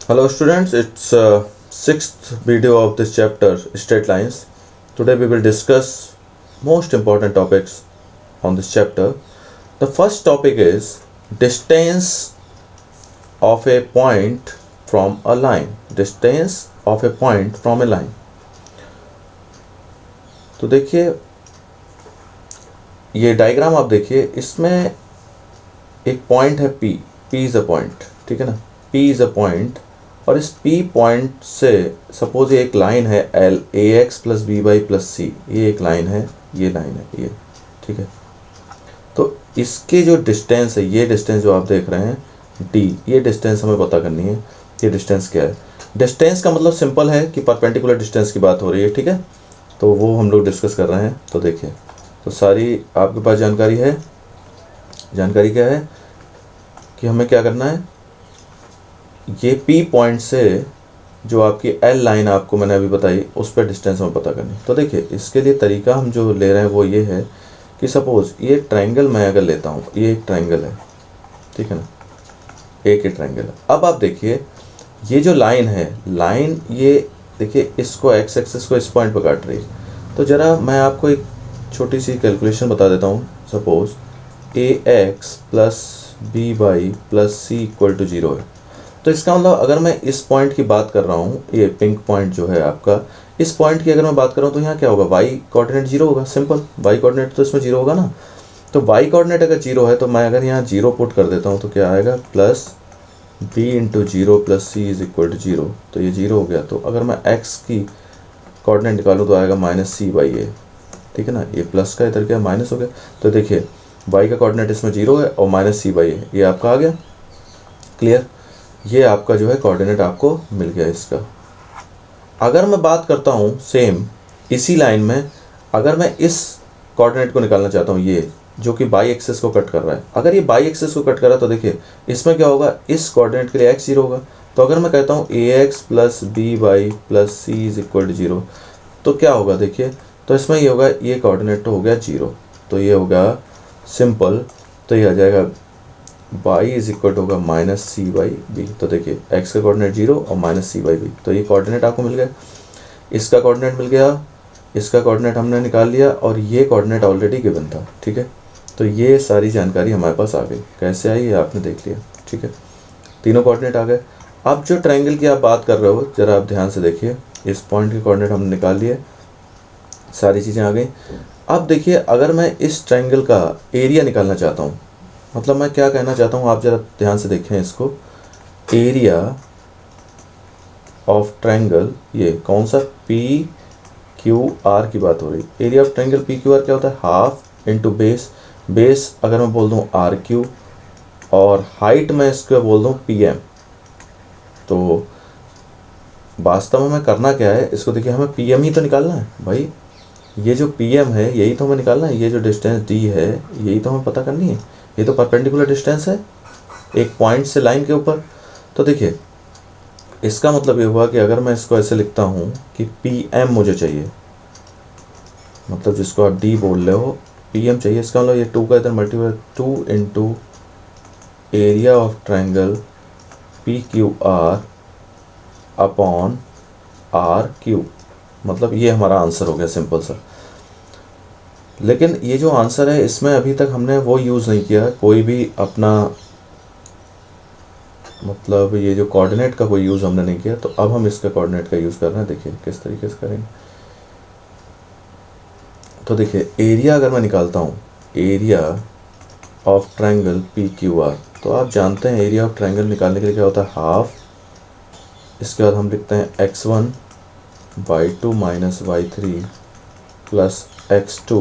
Hello students, it's sixth video of this chapter, straight lines. Today we will discuss most important topics on this chapter. The first topic is distance of a point from a line. Distance of a point from a line. तो देखिए ये diagram आप देखिए, इसमें एक point है P is a point, ठीक है ना, P इज़ अ पॉइंट। और इस P पॉइंट से सपोज ये एक लाइन है L AX plus b y plus c, ये एक लाइन है, ये लाइन है ये, ठीक है। तो इसके जो डिस्टेंस है, ये डिस्टेंस जो आप देख रहे हैं D, ये डिस्टेंस हमें पता करनी है। ये डिस्टेंस क्या है? डिस्टेंस का मतलब सिंपल है कि परपेंडिकुलर डिस्टेंस की बात हो रही है, ठीक है। तो वो हम लोग डिस्कस कर रहे हैं। तो देखिए, तो सारी आपके पास जानकारी है। जानकारी क्या है कि हमें क्या करना है, ये P पॉइंट से जो आपकी L लाइन आपको मैंने अभी बताई, उस पर डिस्टेंस हमें पता करनी। तो देखिए, इसके लिए तरीका हम जो ले रहे हैं वो ये है कि सपोज ये ट्रायंगल मैं अगर लेता हूँ, ये एक ट्रायंगल है, ठीक है ना, एक ही ट्रायंगल है। अब आप देखिए, ये जो लाइन है, लाइन ये देखिए, इसको एक्स एक्सिस को इस पॉइंट पर काट रही है। तो ज़रा मैं आपको एक छोटी सी कैलकुलेशन बता देता हूँ। Suppose AX plus b y plus c equal to 0 है। तो इसका मतलब अगर मैं इस पॉइंट की बात कर रहा हूँ, ये पिंक पॉइंट जो है आपका, इस पॉइंट की अगर मैं बात कर रहा हूँ, तो यहाँ क्या होगा, वाई कोऑर्डिनेट 0 होगा। सिंपल, वाई कोऑर्डिनेट तो इसमें 0 होगा ना। तो वाई कोऑर्डिनेट अगर 0 है, तो मैं अगर यहाँ 0 पुट कर देता हूँ, तो क्या आएगा, plus b into 0 plus c is equal to 0। तो ये 0 हो गया। तो अगर मैं x की कोऑर्डिनेट निकालूँ तो आएगा माइनस सी बाई ए, ठीक है ना। ये प्लस का इधर क्या माइनस हो गया। तो देखिए, y का कोऑर्डिनेट इसमें 0 है और माइनस सी बाई ए, ये आपका आ गया। क्लियर, ये आपका जो है कोऑर्डिनेट आपको मिल गया इसका। अगर मैं बात करता हूँ सेम इसी लाइन में, अगर मैं इस कोऑर्डिनेट को निकालना चाहता हूँ, ये जो कि बाई एक्सिस को कट कर रहा है, अगर ये बाई एक्सिस को कट कर रहा है, तो देखिए इसमें क्या होगा, इस कोऑर्डिनेट के लिए x 0 होगा। तो अगर मैं कहता हूँ AX plus b y plus c is equal to 0, तो क्या होगा देखिए, तो इसमें ये होगा, ये कोऑर्डिनेट तो हो गया 0, तो ये होगा सिंपल। तो ये आ जाएगा y इज इक्वल टू होगा माइनस सी बाई बी। तो देखिए, x का कोऑर्डिनेट 0 और माइनस सी बाई बी, तो ये कोऑर्डिनेट आपको मिल गया। इसका कोऑर्डिनेट मिल गया, इसका कोऑर्डिनेट हमने निकाल लिया, और ये कोऑर्डिनेट ऑलरेडी गिवन था, ठीक है। तो ये सारी जानकारी हमारे पास आ गई। कैसे आई, ये आपने देख लिया, ठीक है। तीनों कोऑर्डिनेट आ गए। अब जो ट्रायंगल की आप बात कर रहे हो, ज़रा आप ध्यान से देखिए, इस पॉइंट के कोऑर्डिनेट हमने निकाल लिए, सारी चीज़ें आ गई। अब देखिए, अगर मैं इस ट्रायंगल का एरिया निकालना चाहता हूँ, मतलब मैं क्या कहना चाहता हूँ, आप ज़रा ध्यान से देखें इसको। एरिया ऑफ ट्रायंगल, ये कौन सा, PQR की बात हो रही। एरिया ऑफ ट्रायंगल PQR क्या होता है, हाफ इंटू बेस। बेस अगर मैं बोल दूँ RQ, और हाइट में इसको बोल दूँ PM। तो वास्तव में मैं करना क्या है, इसको देखिए, हमें PM ही तो निकालना है भाई। ये जो PM है, यही तो हमें निकालना है। ये जो डिस्टेंस D है, यही तो हमें पता करनी है। ये तो परपेंडिकुलर डिस्टेंस है एक पॉइंट से लाइन के ऊपर। तो देखिए, इसका मतलब ये हुआ कि अगर मैं इसको ऐसे लिखता हूँ कि PM मुझे चाहिए, मतलब जिसको आप D बोल रहे हो, PM चाहिए, इसका मतलब ये 2 का इधर multiply, 2 into area of triangle PQR upon RQ। मतलब ये हमारा आंसर हो गया, सिंपल सा। लेकिन ये जो आंसर है, इसमें अभी तक हमने वो यूज़ नहीं किया, कोई भी अपना, मतलब ये जो कोऑर्डिनेट का कोई यूज़ हमने नहीं किया। तो अब हम इसका कोऑर्डिनेट का यूज़ कर रहे हैं। देखिए किस तरीके से करेंगे। तो देखिए, एरिया अगर मैं निकालता हूँ, एरिया ऑफ ट्रायंगल PQR, तो आप जानते हैं एरिया ऑफ ट्रायंगल निकालने के लिए क्या होता है, हाफ। इसके बाद हम लिखते हैं x1 y2 minus y3 plus x2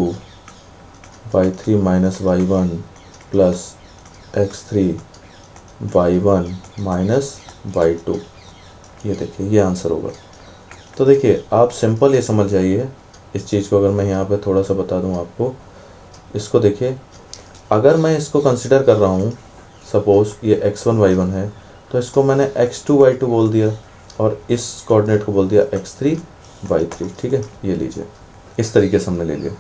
y3 minus y1 plus x3 y1 minus y2। ये देखिए, ये आंसर होगा। तो देखिए, आप सिंपल ये समझ जाइए इस चीज़ को। अगर मैं यहाँ पे थोड़ा सा बता दूँ आपको, इसको देखिए, अगर मैं इसको कंसिडर कर रहा हूँ, सपोज़ ये x1 y1 है, तो इसको मैंने x2 y2 बोल दिया, और इस कोऑर्डिनेट को बोल दिया x3 y3, ठीक है। ये लीजिए, इस तरीके से हमने ले लिया।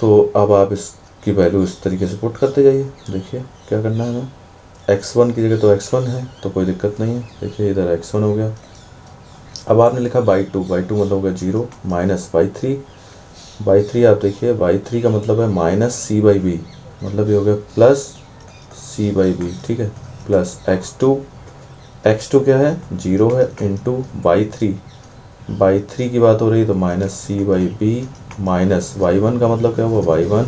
तो अब आप इसकी वैल्यू इस तरीके से पुट करते जाइए। देखिए क्या करना है हमें, x1 की जगह तो x1 है तो कोई दिक्कत नहीं है। देखिए इधर x1 हो गया। अब आपने लिखा y2 मतलब हो गया 0 माइनस y3 आप देखिए y3 का मतलब है माइनस सी बाई बी, मतलब ये हो गया प्लस सी बाई बी, ठीक है, प्लस x2 क्या है 0 है इंटू y3 की बात हो रही तो minus c by b minus y1 का मतलब क्या हुआ y1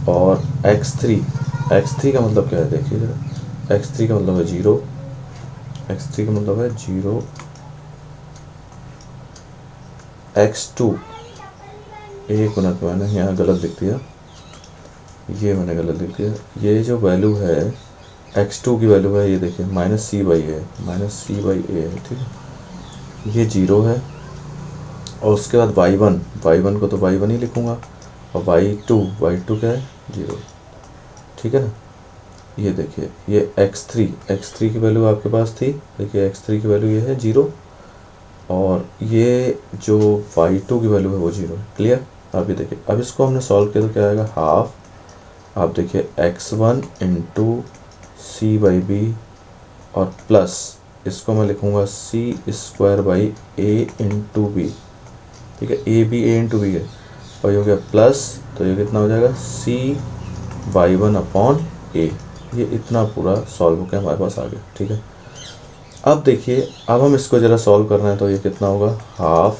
और x3 का मतलब क्या है देखिए जरा, x3 का मतलब है 0, x3 का मतलब है 0, x2 एक मिनट मैंने यहाँ गलत लिख दिया, ये मैंने गलत लिख दिया। ये जो वैल्यू है x2 की वैल्यू है ये देखिए माइनस सी बाई ए है, ठीक है, ये 0 है। और उसके बाद y1 को तो y1 ही लिखूँगा और y2 क्या है 0, ठीक है ना। ये देखिए ये x3 की वैल्यू आपके पास थी, देखिए x3 की वैल्यू ये है 0 और ये जो y2 की वैल्यू है वो 0 है। क्लियर। अब ये देखिए अब इसको हमने सॉल्व किया तो क्या आएगा हाफ, आप देखिए x1 into c by b और प्लस इसको मैं लिखूँगा c square by a into b, ठीक है, ए इंटू बी है और ये हो गया प्लस, तो ये कितना हो जाएगा c/1 अपॉन ए। ये इतना पूरा सॉल्व होकर हमारे पास आ गया, ठीक है। अब देखिए अब हम इसको ज़रा सॉल्व कर रहे हैं तो ये कितना होगा हाफ,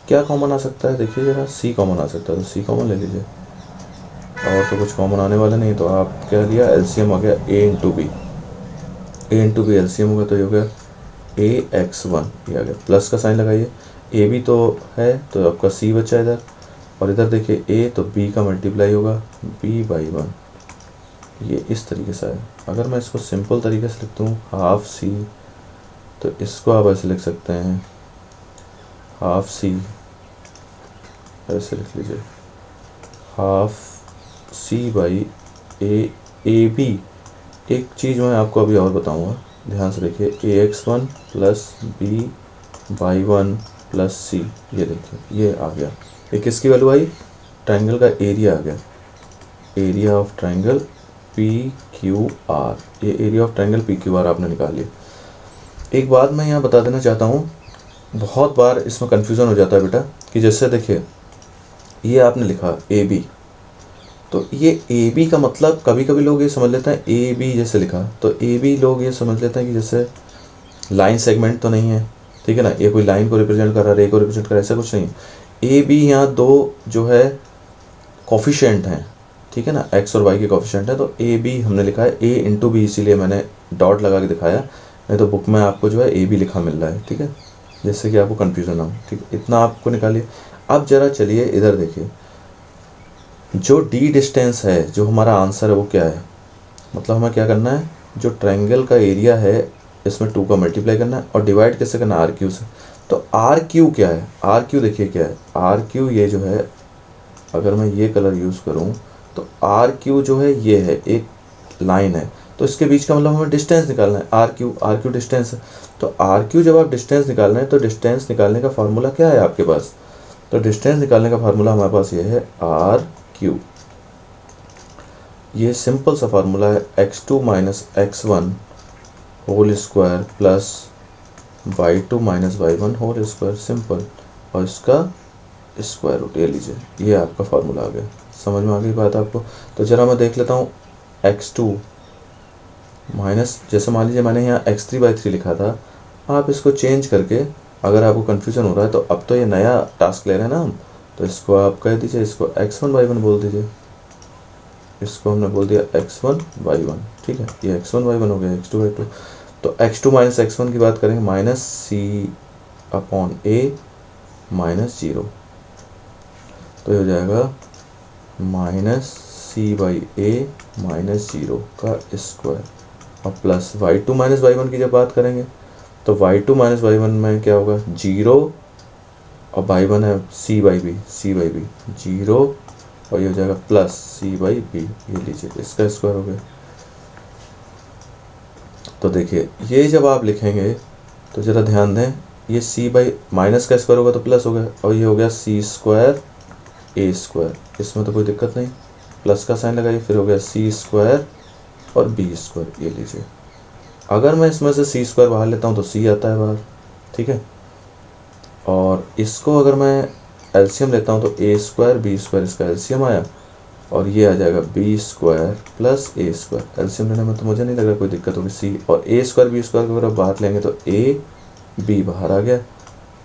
क्या कॉमन आ सकता है देखिए ज़रा, c कॉमन आ सकता है तो c कॉमन ले लीजिए, और तो कुछ कॉमन आने वाला नहीं, तो आप क्या लिया एलसीएम आ गया a इंटू बी एलसीएम होगा तो ये हो गया ax1, ये आ गया, प्लस का साइन लगाइए, ए भी तो है तो आपका c बचा इधर, और इधर देखिए a तो b का मल्टीप्लाई होगा b/1, ये इस तरीके से है। अगर मैं इसको सिंपल तरीके से लिखता हूँ हाफ c, तो इसको आप ऐसे लिख सकते हैं हाफ c, ऐसे लिख लीजिए half c by a b. एक चीज़ मैं आपको अभी और बताऊंगा, ध्यान से देखिए ax1 plus b/1 plus c, ये देखिए ये आ गया, ये किसकी वैल्यू आई, ट्रायंगल का एरिया आ गया, एरिया ऑफ ट्रायंगल PQR, ये एरिया ऑफ ट्रायंगल PQR आपने निकाल लिया। एक बात मैं यहाँ बता देना चाहता हूँ, बहुत बार इसमें कन्फ्यूज़न हो जाता है बेटा, कि जैसे देखिए ये आपने लिखा AB, तो ये AB का मतलब कभी कभी लोग ये समझ लेते हैं AB जैसे लिखा तो AB लोग ये समझ लेते हैं कि जैसे लाइन सेगमेंट तो नहीं है, ठीक है ना, ये कोई लाइन को रिप्रेजेंट कर रहा है, रे को रिप्रेजेंट कर रहा है, ऐसा कुछ नहीं है। AB यहाँ दो जो है कोफिशिएंट हैं, ठीक है ना, x और y के कोफिशिएंट है, तो AB हमने लिखा है a इंटू बी, इसीलिए मैंने डॉट लगा के दिखाया, नहीं तो बुक में आपको जो है AB लिखा मिल रहा है, ठीक है, जिससे कि आपको कन्फ्यूज़न ना हो, ठीक है, इतना आपको निकालिए। अब ज़रा चलिए इधर देखिए, जो d डिस्टेंस है, जो हमारा आंसर है वो क्या है, मतलब हमें क्या करना है, जो ट्रायंगल का एरिया है इसमें 2 का मल्टीप्लाई करना है और डिवाइड कैसे करना है RQ से। तो RQ क्या है, RQ देखिए क्या है, RQ ये जो है, अगर मैं ये कलर यूज़ करूँ तो RQ जो है ये है एक लाइन है, तो इसके बीच का मतलब हमें डिस्टेंस निकालना है, RQ डिस्टेंस है। तो RQ जब आप डिस्टेंस निकालना है तो डिस्टेंस निकालने का फार्मूला क्या है आपके पास, तो डिस्टेंस निकालने का फार्मूला हमारे पास ये है RQ, ये सिंपल सा फार्मूला है x2 minus x1 whole square plus y2 minus y1 whole square, simple, और इसका स्क्वायर रूट, ये लीजिए, ये आपका फार्मूला आ गया। समझ में आ गई बात आपको। तो जरा मैं देख लेता हूँ x2 माइनस, जैसे मान लीजिए मैंने यहाँ x3/3 लिखा था, आप इसको चेंज करके, अगर आपको कन्फ्यूज़न हो रहा है तो अब तो ये नया टास्क ले रहे हैं ना हम, तो इसको आप कह दीजिए, इसको x1/1 बोल दीजिए, इसको हमने बोल दिया x1/1, ठीक है, ये x1/1 हो गया, x2/2। तो x2 माइनस x1 की बात करेंगे, माइनस c/a माइनस 0, तो ये हो जाएगा माइनस c/a माइनस 0 का स्क्वायर, और प्लस y2 माइनस y1 की जब बात करेंगे तो y2 माइनस y1 में क्या होगा 0, और y1 है c/b 0, और ये हो जाएगा प्लस c/b, ये लीजिए इसका स्क्वायर हो गया। तो देखिए ये जब आप लिखेंगे तो ज़रा ध्यान दें, ये माइनस का स्क्वायर होगा तो प्लस हो गया, और ये हो गया c² a², इसमें तो कोई दिक्कत नहीं, प्लस का साइन लगाइए, फिर हो गया c² और बी स्क्वायर, ये लीजिए। अगर मैं इसमें से सी स्क्वायर बाहर लेता हूँ तो सी आता है बाहर, ठीक है। और इसको अगर मैं एलसीएम लेता हूँ तो ए स्क्वायर बी स्क्वायर इसका एलसीएम आया, और ये आ जाएगा बी स्क्वायर प्लस ए स्क्वायर। एलसीएम लेने में तो मुझे नहीं लग रहा कोई दिक्कत होगी। सी और ए स्क्वायर बी स्क्वायर को अगर आप बाहर लेंगे तो ए बी बाहर आ गया,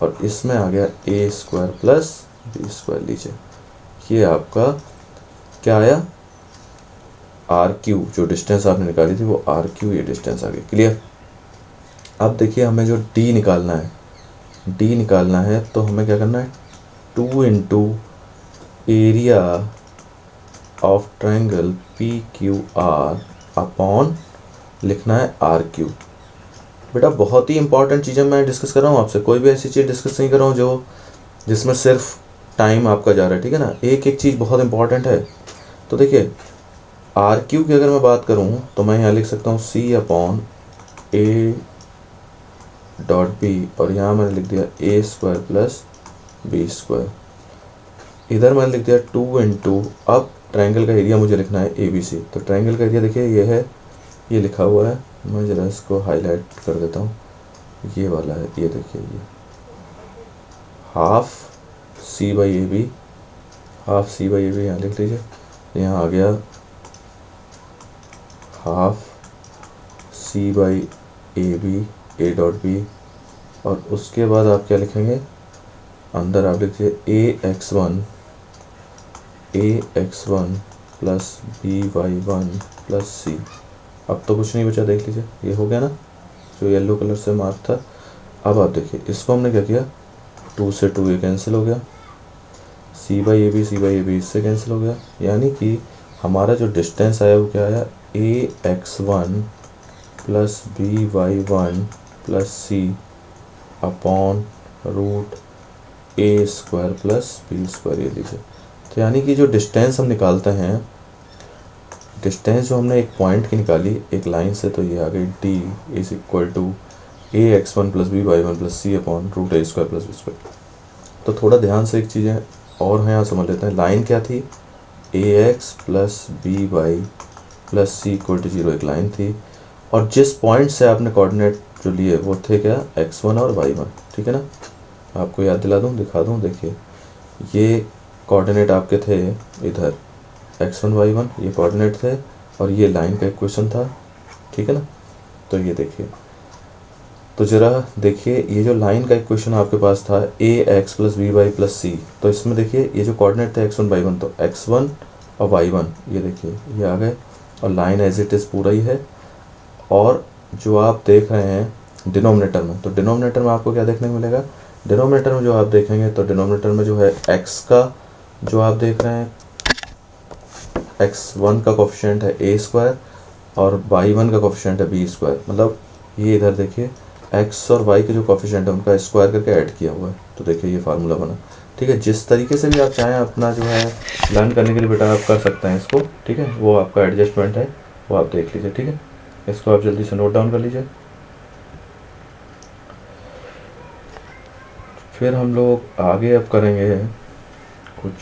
और इसमें आ गया ए स्क्वायर प्लस बी स्क्वायर। लीजिए ये आपका क्या आया, आर क्यू। जो डिस्टेंस आपने निकाली थी वो आर क्यू, ये डिस्टेंस आ गई। क्लियर। अब देखिए हमें जो डी निकालना है, डी निकालना है तो हमें क्या करना है, 2 into area of triangle P Q R upon लिखना है आर क्यू। बेटा बहुत ही इंपॉर्टेंट चीज़ें मैं डिस्कस कर रहा हूँ आपसे, कोई भी ऐसी चीज़ डिस्कस नहीं कर रहा हूँ जो जिसमें सिर्फ टाइम आपका जा रहा है, ठीक है ना। एक एक चीज़ बहुत इंपॉर्टेंट है। तो देखिए आर क्यू की अगर मैं बात करूँ तो मैं यहाँ लिख सकता हूँ सी अपॉन ए डॉट बी, और यहाँ मैंने लिख दिया ए स्क्वायर प्लस बी स्क्वायर। इधर मैंने लिख दिया 2 इंटू, अब ट्रायंगल का एरिया मुझे लिखना है ए बी सी। तो ट्रायंगल का एरिया देखिए ये है, ये लिखा हुआ है, मैं ज़रा इसको हाईलाइट कर देता हूँ, ये वाला है, ये देखिए ये half c by a b, half c by a b यहाँ लिख लीजिए। यहाँ आ गया half c by a b a dot b, और उसके बाद आप क्या लिखेंगे, अंदर आप लिखिए a x one plus b y one plus c. अब तो कुछ नहीं बचा, देख लीजिए ये हो गया ना, जो येलो कलर से मार्क था। अब आप देखिए इसको हमने क्या किया, 2 से 2 ये कैंसिल हो गया, सी बाई ए बी इससे कैंसिल हो गया, यानी कि हमारा जो डिस्टेंस आया वो क्या आया, a x one plus b y one plus c upon root a square plus b square, ये लीजिए। तो यानी कि जो डिस्टेंस हम निकालते हैं, डिस्टेंस जो हमने एक पॉइंट की निकाली एक लाइन से, तो ये आ गई d is equal to a x one plus b y one plus c upon root a square plus b square. तो थोड़ा ध्यान से एक चीज़ें और हैं यहाँ समझ लेते हैं। लाइन क्या थी, a x plus b y plus c equal to 0 एक लाइन थी, और जिस पॉइंट से आपने कोऑर्डिनेट जो लिए वो थे क्या, x1 और y1, ठीक है ना। आपको याद दिला दूँ, दिखा दूँ, देखिए ये कोऑर्डिनेट आपके थे इधर x1 y1, ये कोऑर्डिनेट थे, और ये लाइन का इक्वेशन था, ठीक है ना। तो ये देखिए, तो ज़रा देखिए ये जो लाइन का इक्वेशन आपके पास था a x plus b y plus c, तो इसमें देखिए ये जो कोऑर्डिनेट थे x1 y1, तो x1 और y1 ये देखिए ये आ गए, और लाइन एज इट इज़ पूरा ही है। और जो आप देख रहे हैं डिनोमिनेटर में, तो डिनोमिनेटर में आपको क्या देखने को मिलेगा, डिनोमिनेटर में जो आप देखेंगे तो डिनोमिनेटर में जो है x का जो आप देख रहे हैं, x1 का कोफिशिएंट है ए स्क्वायर और y1 का कोफिशिएंट है बी स्क्वायर। मतलब ये इधर देखिए x और y के जो कोफिशिएंट है उनका स्क्वायर करके ऐड किया हुआ है। तो देखिए ये फार्मूला बना, ठीक है। जिस तरीके से भी आप चाहें अपना जो है लर्न करने के लिए बेटा आप कर सकते हैं इसको, ठीक है। वो आपका एडजस्टमेंट है, वो आप देख लीजिए, ठीक है। इसको आप जल्दी से नोट डाउन कर लीजिए। फिर हम लोग आगे अब करेंगे कुछ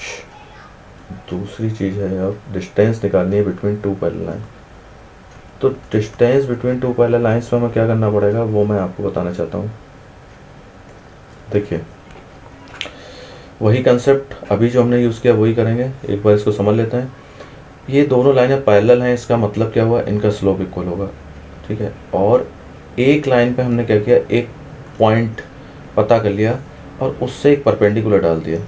दूसरी चीज़ है, अब डिस्टेंस निकालनी है बिटवीन टू पैरेलल लाइन। तो distance between two parallel lines में हमें क्या करना पड़ेगा वो मैं आपको बताना चाहता हूँ। देखिए वही कंसेप्ट अभी जो हमने यूज़ किया वही करेंगे, एक बार इसको समझ लेते हैं। ये दोनों लाइनें पैरेलल हैं, इसका मतलब क्या हुआ, इनका स्लोप इक्वल होगा, ठीक है। और एक लाइन पे हमने क्या किया, एक पॉइंट पता कर लिया और उससे एक परपेंडिकुलर डाल दिया।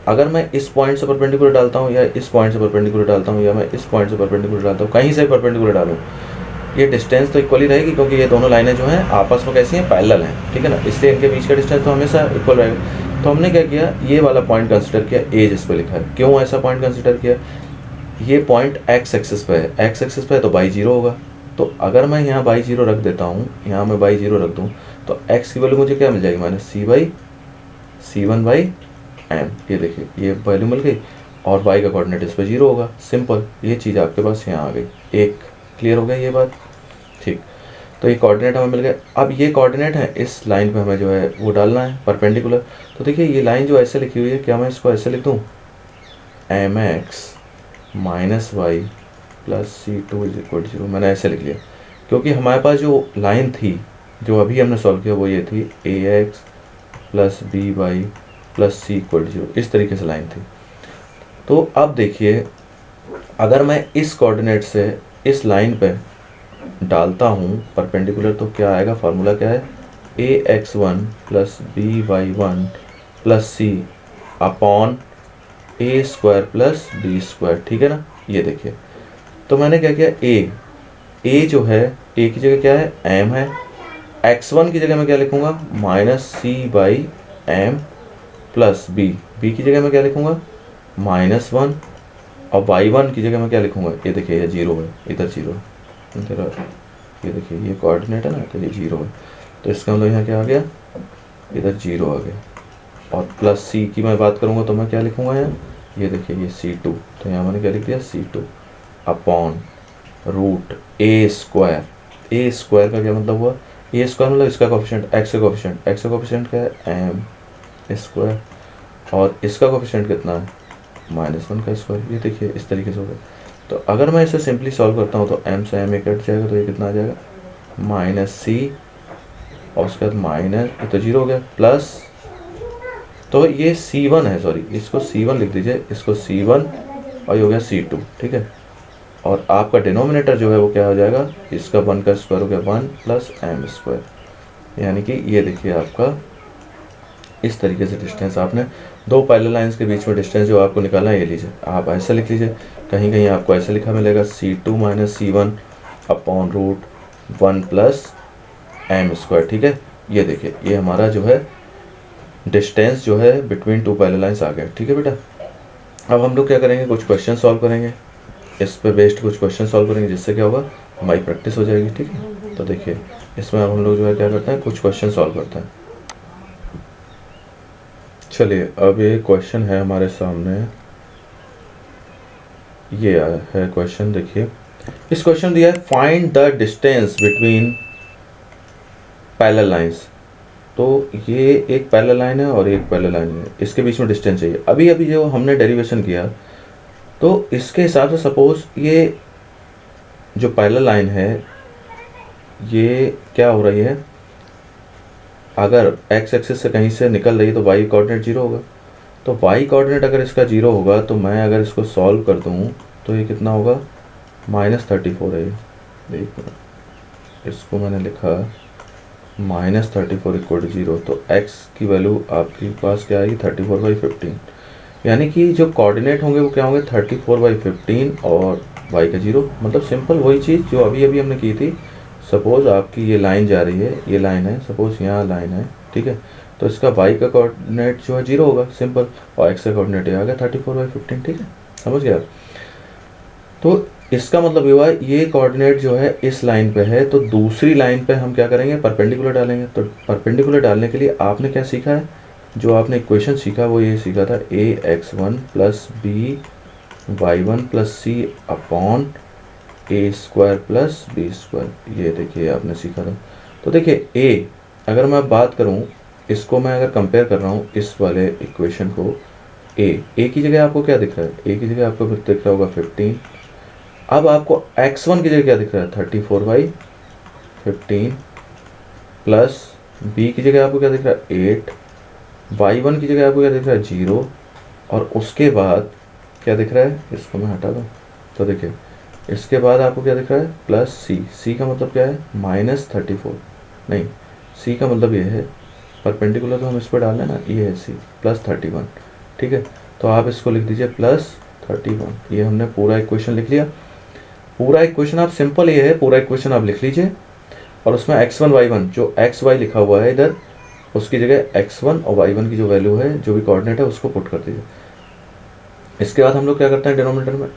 अगर मैं इस पॉइंट से परपेंडिकुलर डालता हूँ या इस पॉइंट से परपेंडिकुलर डालता हूँ या मैं इस पॉइंट से परपेंडिकुलर डालता हूँ, कहीं से परपेंडिकुलर डालूँ, ये डिस्टेंस तो इक्वल ही रहेगी, क्योंकि ये दोनों लाइनें जो हैं आपस में कैसी हैं, पैरेलल हैं, ठीक है ना। इसलिए इनके बीच का डिस्टेंस तो हमेशा इक्वल रहेगा। तो हमने क्या किया, ये वाला पॉइंट कंसिडर किया, ए जिस पे लिखा है। क्यों ऐसा पॉइंट कंसिडर किया, ये पॉइंट एक्स एक्सिस पे है, एक्स एक्सिस पे है तो बाई जीरो होगा। तो अगर मैं यहाँ बाई जीरो रख देता हूँ, यहाँ मैं बाई जीरो रख दूँ तो एक्स की वैल्यू मुझे क्या मिल जाएगी, minus c by c one by m. ये देखिए ये वैल्यू मिल गई, और y का कोऑर्डिनेट इस पर जीरो होगा। सिंपल, ये चीज़ आपके पास यहाँ आ गई। एक क्लियर हो गया ये बात, ठीक। तो ये कोऑर्डिनेट हमें मिल गया। अब ये कोऑर्डिनेट है, इस लाइन पे हमें जो है वो डालना है परपेंडिकुलर। तो देखिए ये लाइन जो ऐसे लिखी हुई है, क्या मैं इसको ऐसे लिख दूँ, m x minus y plus C2 is equal to 0। मैंने ऐसे लिख लिया क्योंकि हमारे पास जो लाइन थी जो अभी हमने सॉल्व किया वो ये थी AX plus BY plus C equal to 0, इस तरीके से लाइन थी। तो अब देखिए अगर मैं इस कोऑर्डिनेट से इस लाइन पे डालता हूँ परपेंडिकुलर तो क्या आएगा, फार्मूला क्या है, AX1 plus BY1 plus C upon A square plus B square, ठीक है ना। ये देखिए तो मैंने क्या किया, A जो है A की जगह क्या है M है, x1 की जगह मैं क्या लिखूंगा माइनस C/m प्लस B की जगह मैं क्या लिखूंगा -1 और y1 की जगह मैं क्या लिखूंगा, ये देखिए ये 0 है, इधर 0 है, इधर ये देखिए ये कोऑर्डिनेट है ना तो ये 0 है, तो इसका मतलब यहाँ क्या आ गया, इधर 0 आ गया। और प्लस C की मैं बात करूँगा तो मैं क्या लिखूंगा यहाँ, ये देखिए ये C2, तो यहाँ मैंने क्या लिख दिया C2 upon root A square का क्या मतलब हुआ, A स्क्वायर मतलब इसका कोफिशिएंट x का कोफिशिएंट क्या है m स्क्वायर और इसका कोफिशिएंट कितना है -1 का स्क्वायर। ये देखिए इस तरीके से हो गया। तो अगर मैं इसे सिंपली सॉल्व करता हूँ तो m से m कट जाएगा तो ये कितना आ जाएगा -c और उसके बाद माइनस, ये तो 0 हो गया, प्लस तो ये C1 है, सॉरी इसको C1 लिख दीजिए, इसको C1 और ये हो गया C2, ठीक है। और आपका डिनोमिनेटर जो है वो क्या हो जाएगा, इसका 1 का स्क्वायर हो गया 1 प्लस m स्क्वायर, यानी कि ये देखिए आपका इस तरीके से डिस्टेंस, आपने दो पैरेलल लाइंस के बीच में डिस्टेंस जो आपको निकालना है ये लीजिए, आप ऐसे लिख लीजिए, कहीं कहीं आपको ऐसे लिखा मिलेगा C2 minus C1 upon root 1 plus m square, ठीक है। ये देखिए ये हमारा जो है डिस्टेंस जो है बिटवीन टू पैरेलल लाइंस आ गया, ठीक है बेटा। अब हम लोग क्या करेंगे, कुछ क्वेश्चन सॉल्व करेंगे, इस पे बेस्ड कुछ क्वेश्चन सॉल्व करेंगे, जिससे क्या होगा हमारी प्रैक्टिस हो जाएगी, ठीक है। तो देखिए इसमें अब हम लोग जो है क्या करते हैं, कुछ क्वेश्चन सॉल्व करते हैं। चलिए अब ये क्वेश्चन है हमारे सामने, ये है क्वेश्चन, देखिए इस क्वेश्चन दिया है find the distance between parallel lines. तो ये एक पैरेलल लाइन है और एक पैरेलल लाइन है, इसके बीच में डिस्टेंस चाहिए। अभी अभी जो हमने डेरिवेशन किया तो इसके हिसाब से सपोज ये जो पैरेलल लाइन है ये क्या हो रही है, अगर x एक्सिस से कहीं से निकल रही है तो y कोऑर्डिनेट 0 होगा। तो y कोऑर्डिनेट अगर इसका 0 होगा तो मैं अगर इसको सॉल्व कर दूँ तो ये कितना होगा -34 है। देखो इसको मैंने लिखा -34 इक्वल टू 0, तो x की वैल्यू आपके पास क्या आएगी 34/15, यानी कि जो कोऑर्डिनेट होंगे वो क्या होंगे 34/15 और y का 0, मतलब सिंपल वही चीज़ जो अभी अभी हमने की थी। सपोज आपकी ये लाइन जा रही है, ये लाइन है, सपोज यहाँ लाइन है, ठीक है, तो इसका y का कोऑर्डिनेट जो है 0 होगा सिंपल, और x का कोऑर्डिनेट आ गया 34/15, ठीक है, समझ गया। तो इसका मतलब ये हुआ ये कोऑर्डिनेट जो है इस लाइन पे है, तो दूसरी लाइन पे हम क्या करेंगे परपेंडिकुलर डालेंगे। तो परपेंडिकुलर डालने के लिए आपने क्या सीखा है, जो आपने इक्वेशन सीखा वो ये सीखा था AX1 plus BY1 plus C upon A square plus B square, ये देखिए आपने सीखा था। तो देखिए A अगर मैं बात करूँ, इसको मैं अगर कंपेयर कर रहा हूँ इस वाले इक्वेशन को, A की जगह आपको क्या दिख रहा है, A की जगह आपको दिख रहा होगा 15। अब आपको x1 की जगह क्या दिख रहा है 34/15 प्लस b की जगह आपको क्या दिख रहा है 8, y1 की जगह आपको क्या दिख रहा है 0, और उसके बाद क्या दिख रहा है, इसको मैं हटा दूँ तो देखिए इसके बाद आपको क्या दिख रहा है प्लस c का मतलब क्या है -34, नहीं c का मतलब ये है परपेंडिकुलर तो हम इस पर डाल लें ना, ये है c प्लस 31, ठीक है। तो आप इसको लिख दीजिए प्लस 31, ये हमने पूरा इक्वेशन लिख लिया। पूरा इक्वेशन आप सिंपल ये है, पूरा इक्वेशन आप लिख लीजिए और उसमें x1 y1 जो xy लिखा हुआ है इधर, उसकी जगह x1 और y1 की जो वैल्यू है जो भी कोऑर्डिनेट है उसको पुट कर दीजिए। इसके बाद हम लोग क्या करते हैं डिनोमिनेटर में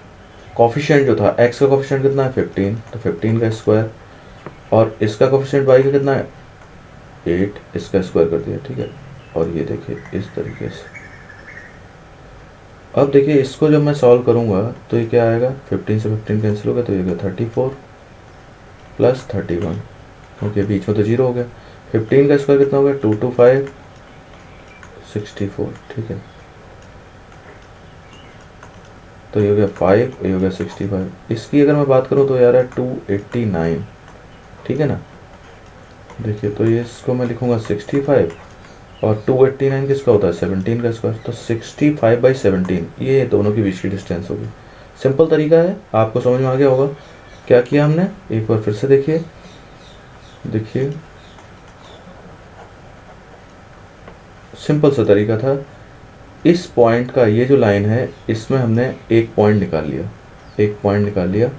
कोफिशिएंट जो था x का कोफिशिएंट कितना है 15, तो 15 का स्क्वायर, और इसका कोफिशिएंट y का कितना है 8, इसका स्क्वायर कर दिया, ठीक है। और ये देखिए इस तरीके से अब देखिए इसको जब मैं सॉल्व करूंगा तो ये क्या आएगा 15 से 15 कैंसिल हो गया, तो ये गया 34 प्लस 31, क्योंकि बीच में तो 0 हो गया। 15 का स्क्वायर कितना हो गया 225 64, ठीक है। तो ये हो गया 5, ये हो गया 65। इसकी अगर मैं बात करूँ तो यार है 289, ठीक है ना। देखिए तो ये इसको मैं लिखूँगा 65 और 289 किसका होता है 17 का स्क्वायर, तो 65/17 ये दोनों के बीच की डिस्टेंस होगी। सिंपल तरीका है, आपको समझ में आ गया होगा क्या किया हमने। एक बार फिर से देखिए, देखिए सिंपल सा तरीका था। इस पॉइंट का ये जो लाइन है इसमें हमने एक पॉइंट निकाल लिया, एक पॉइंट निकाल लिया,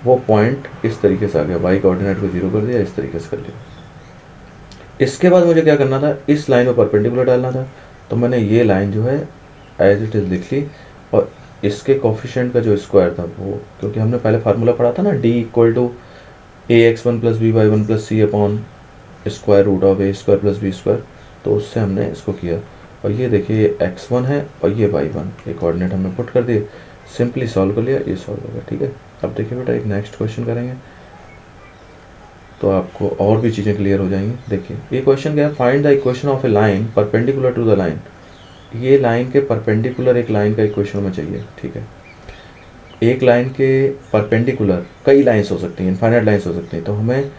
वो पॉइंट इस तरीके से आ गया, वाई कोऑर्डिनेट को 0 कर दिया, इस तरीके से कर लिया। इसके बाद मुझे क्या करना था, इस लाइन में परपेंडिकुलर डालना था, तो मैंने ये लाइन जो है एज इट इज़ लिख ली और इसके कोफिशिएंट का जो स्क्वायर था वो, क्योंकि हमने पहले फार्मूला पढ़ा था ना, D = ax1 + by1 + c upon square root of a² + b², तो उससे हमने इसको किया। और ये देखिए ये x1 है और ये y1, ये कोऑर्डिनेट हमने पुट कर दिए, सिंपली सॉल्व कर लिया, ये सॉल्व हो गया, ठीक है। अब देखिए बेटा एक नेक्स्ट क्वेश्चन करेंगे तो आपको और भी चीज़ें क्लियर हो जाएंगी। देखिए ये क्वेश्चन क्या है, find the equation of a line perpendicular to the line. ये लाइन के परपेंडिकुलर एक लाइन का इक्वेशन हमें चाहिए, ठीक है। एक लाइन के परपेंडिकुलर कई लाइंस हो सकती हैं, इनफाइनाइट लाइंस हो सकती हैं, तो हमें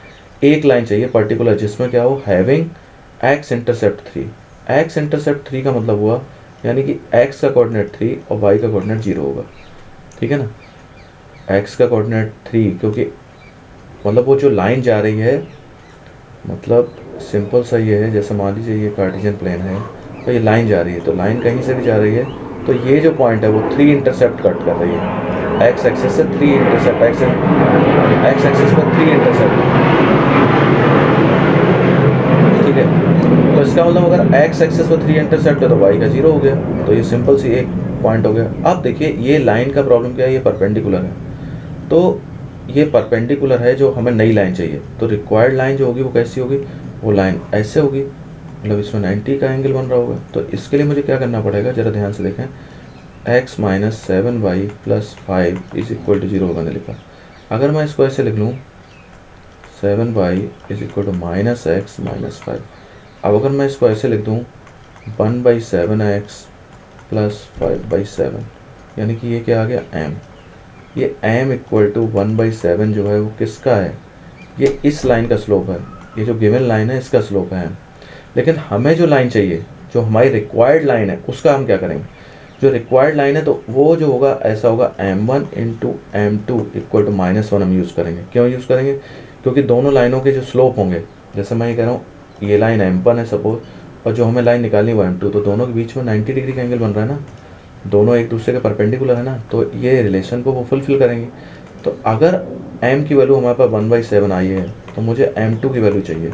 एक लाइन चाहिए पर्टिकुलर जिसमें क्या हो, having x intercept 3। x intercept 3 का मतलब हुआ यानी कि x का कोऑर्डिनेट 3 और y का कोऑर्डिनेट 0 होगा, ठीक है ना। x का कोऑर्डिनेट 3 क्योंकि मतलब वो जो लाइन जा रही है, मतलब सिंपल सा ये है, जैसे मान लीजिए ये कार्टेशियन प्लेन है तो ये लाइन जा रही है, तो लाइन कहीं से भी जा रही है, तो ये जो पॉइंट है वो 3 इंटरसेप्ट कट कर रही है, x एक्सिस से 3 इंटरसेप्ट, x एक्सिस पर 3 इंटरसेप्ट, ठीक है। तो इसका मतलब अगर x एक्सिस पर 3 इंटरसेप्ट है तो y का 0 हो गया, तो ये सिंपल सी एक पॉइंट हो गया। अब देखिए ये लाइन का प्रॉब्लम क्या है, ये परपेंडिकुलर है, तो ये परपेंडिकुलर है, जो हमें नई लाइन चाहिए, तो रिक्वायर्ड लाइन जो होगी वो कैसी होगी, वो लाइन ऐसे होगी, मतलब इसमें 90 का एंगल बन रहा होगा। तो इसके लिए मुझे क्या करना पड़ेगा, ज़रा ध्यान से देखें, x - 7y + 5 = 0 मैंने लिखा। अगर मैं इसको ऐसे लिख लूँ 7y = -x - 5, अब अगर मैं इसको ऐसे लिख दूँ 1/7x + 5/7, यानी कि ये क्या आ गया m। ये m = 1/7 जो है वो किसका है, ये इस लाइन का स्लोप है, ये जो गिवन लाइन है इसका स्लोप है m। लेकिन हमें जो लाइन चाहिए, जो हमारी रिक्वायर्ड लाइन है, उसका हम क्या करेंगे, जो रिक्वायर्ड लाइन है तो वो जो होगा ऐसा होगा m1 × m2 = -1 हम यूज़ करेंगे। क्यों यूज़ करेंगे, क्योंकि दोनों लाइनों के जो स्लोप होंगे, जैसे मैं ये कह रहा हूँ ये लाइन m1 है सपोज, और जो हमें लाइन निकालनी है वो m2, तो दोनों के बीच में 90 डिग्री का एंगल बन रहा है ना, दोनों एक दूसरे के परपेंडिकुलर है ना, तो ये रिलेशन को वो फुलफिल करेंगी। तो अगर m की वैल्यू हमारे पास 1/7 आई है तो मुझे m2 की वैल्यू चाहिए।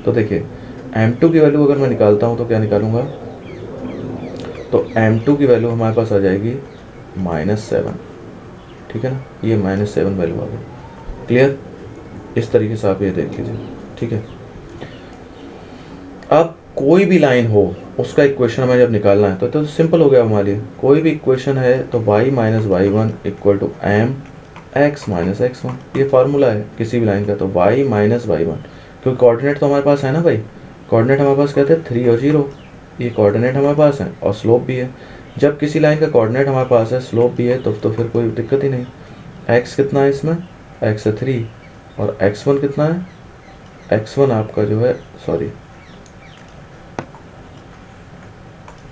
तो देखिए m2 की वैल्यू अगर मैं निकालता हूँ तो क्या निकालूंगा, तो m2 की वैल्यू हमारे पास आ जाएगी -7, ठीक है ना, ये -7 वैल्यू आ गई। क्लियर, इस तरीके से आप ये देख लीजिए, ठीक है। अब कोई भी लाइन हो उसका इक्वेशन हमें जब निकालना है तो सिंपल हो गया हमारे लिए, कोई भी इक्वेशन है तो y - y1 = m x - x1, ये फार्मूला है किसी भी लाइन का। तो y - y1, क्योंकि कोऑर्डिनेट तो हमारे पास है ना भाई, कोऑर्डिनेट हमारे पास क्या थे 3 और 0, ये कोऑर्डिनेट हमारे पास है और स्लोप भी है। जब किसी लाइन का कोऑर्डिनेट हमारे पास है, स्लोप भी है, तो फिर कोई दिक्कत ही नहीं। x कितना है इसमें, x है 3 और x1 कितना है, x1 आपका जो है, सॉरी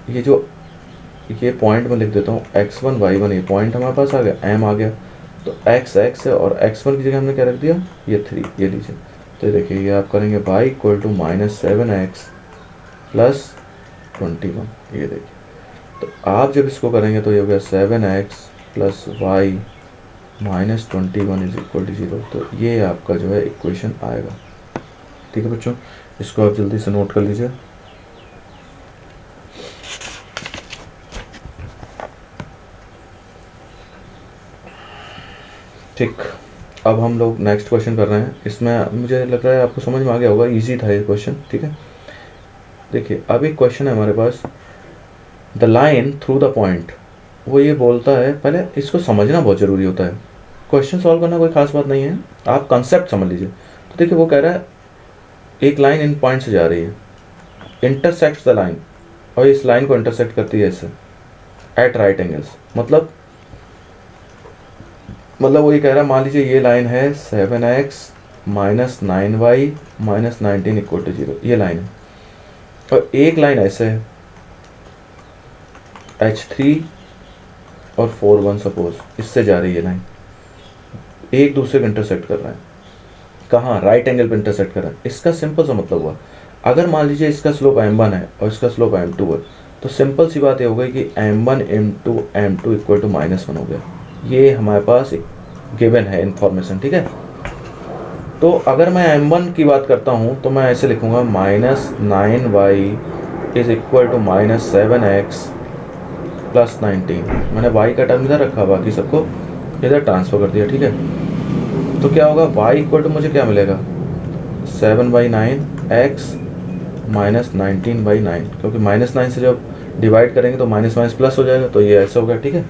ये पॉइंट में लिख देता हूँ, x1 y1, ये पॉइंट हमारे पास आ गया, m आ गया, तो x है और x1 की जगह हमने क्या रख दिया, ये 3, ये लीजिए। तो देखिए ये आप करेंगे y = -7x + 21, ये देखिए। तो आप जब इसको करेंगे तो ये हो गया 7x + y - 21 = 0। तो ये आपका जो है इक्वेशन आएगा, ठीक है बच्चों, इसको आप जल्दी से नोट कर लीजिए। ठीक, अब हम लोग नेक्स्ट क्वेश्चन कर रहे हैं। इसमें मुझे लग रहा है आपको समझ में आ गया होगा, इजी था ये क्वेश्चन, ठीक है। देखिए अब एक क्वेश्चन है हमारे पास, the line through the point, वो ये बोलता है, पहले इसको समझना बहुत ज़रूरी होता है, क्वेश्चन सॉल्व करना कोई खास बात नहीं है, आप कंसेप्ट समझ लीजिए। तो देखिए वो कह रहा है एक लाइन इन पॉइंट से जा रही है, इंटरसेक्ट द लाइन, और इस लाइन को इंटरसेक्ट करती है इससे एट राइट एंगल्स, मतलब मतलब वो ये कह रहा है, मान लीजिए ये लाइन है 7x minus 9y minus 19 equal to 0, ये लाइन है। और एक लाइन ऐसे है h3 और 4 1 सपोज, इससे जा रही है लाइन, एक दूसरे को इंटरसेक्ट कर रहा है। कहाँ? राइट एंगल पे इंटरसेक्ट कर रहा है। इसका सिंपल सा मतलब हुआ, अगर मान लीजिए इसका स्लोप m1 है और इसका स्लोप m2 है, तो सिंपल सी बात ये हो गई कि m1 into m2 equal to -1 हो गया। ये हमारे पास गिवन है इन्फॉर्मेशन, ठीक है। तो अगर मैं m1 की बात करता हूँ तो मैं ऐसे लिखूँगा -9y is equal to -7x plus 19। मैंने y का टर्म इधर रखा, बाकी सबको इधर ट्रांसफर कर दिया, ठीक है। तो क्या होगा, y इक्वल टू मुझे क्या मिलेगा, 7/9 x माइनस 19/9, क्योंकि -9 से जब डिवाइड करेंगे तो माइनस माइनस प्लस हो जाएगा, तो ये ऐसा हो गया, ठीक है।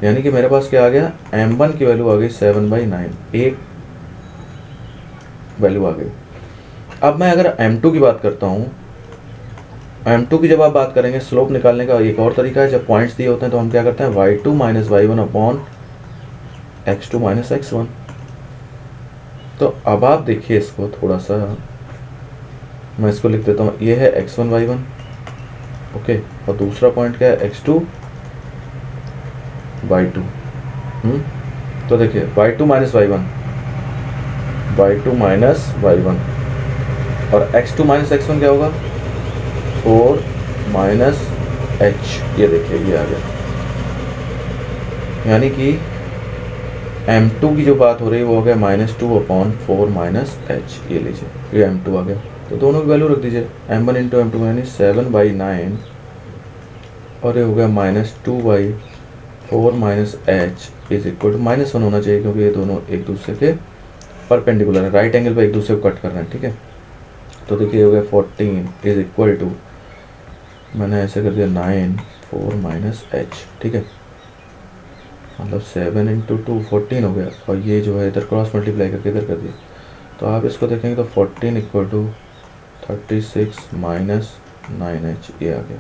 यानी कि मेरे पास क्या आ गया, m1 की वैल्यू आ गई 7/9, एक वैल्यू आ गई। अब मैं अगर m2 की बात करता हूँ, m2 की जब आप बात करेंगे स्लोप निकालने का एक और तरीका है, जब पॉइंट्स दिए होते हैं तो हम क्या करते हैं, y2 minus y1 upon x2 minus x1। तो अब आप देखिए इसको थोड़ा सा, मैं इसको लिख देता हूँ, ये है x1 y1, ओके, और दूसरा पॉइंट क्या है, x2 y2। तो देखिए y2 minus y1, y2 minus y1, और x2 माइनस x1 क्या होगा, 4 माइनस h, ये देखिए ये आ गया। यानी कि m2 की जो बात हो रही है वो हो गया -2 अपॉन 4 माइनस h, ये लीजिए, ये m2 आ गया। तो दोनों की वैल्यू रख दीजिए, m1 इंटू m2 यानी 7/9, और ये हो गया -2/4 minus h is equal to -1 होना चाहिए, क्योंकि ये दोनों एक दूसरे के परपेंडिकुलर है, राइट एंगल पे एक दूसरे को कट कर रहे हैं, ठीक है। तो देखिए हो गया 14 इज इक्वल टू, मैंने ऐसे कर दिया 9 4 माइनस h, ठीक है, मतलब 7 इंटू 2 14 हो गया, और ये जो है इधर क्रॉस मल्टीप्लाई करके इधर कर दिया। तो आप इसको देखेंगे तो 14 इक्वल टू 36 माइनस 9h, ये आ गया।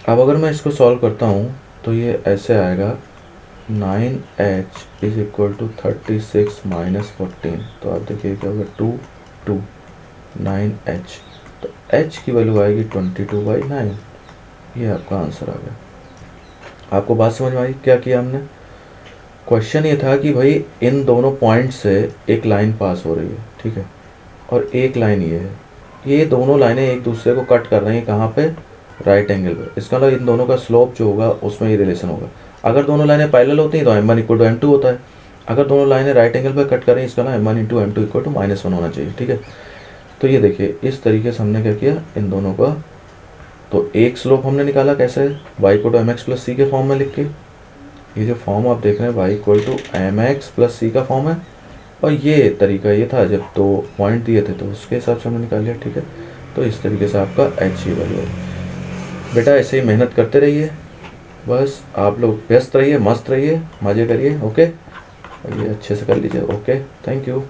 अब अगर मैं इसको सॉल्व करता हूँ तो ये ऐसे आएगा, 9h is equal to 36 minus 14। तो आप देखिए क्या होगा, 2 2 9h, तो h की वैल्यू आएगी 22/9। ये आपका आंसर आ गया। आपको बात समझ में आई क्या किया हमने? क्वेश्चन ये था कि भाई इन दोनों पॉइंट से एक लाइन पास हो रही है, ठीक है, और एक लाइन ये है, ये दोनों लाइनें एक दूसरे को कट कर रही हैं, कहाँ पे, राइट एंगल पे। इसका मतलब इन दोनों का स्लोप जो होगा उसमें ये रिलेशन होगा। अगर दोनों लाइनें पैरेलल होती हैं तो m1 इक्वल टू m2 होता है। अगर दोनों लाइनें राइट एंगल पे कट कर रही हैं, इसका मतलब m1 into m2 equal to -1 होना चाहिए, ठीक है। तो ये देखिए इस तरीके से हमने क्या किया इन दोनों का, तो एक स्लोप हमने निकाला कैसे, y equal to mx plus c के फॉर्म में लिख के। ये जो फॉर्म आप देख रहे हैं y equal to mx plus c का फॉर्म है, और ये तरीका ये था जब तो पॉइंट दिए थे तो उसके हिसाब से हमने निकाल लिया, ठीक है। तो इस तरीके से आपका h ही वैल्यू है। बेटा ऐसे ही मेहनत करते रहिए, बस आप लोग व्यस्त रहिए, मस्त रहिए, मज़े करिए, ओके। ये अच्छे से कर लीजिए, ओके, थैंक यू।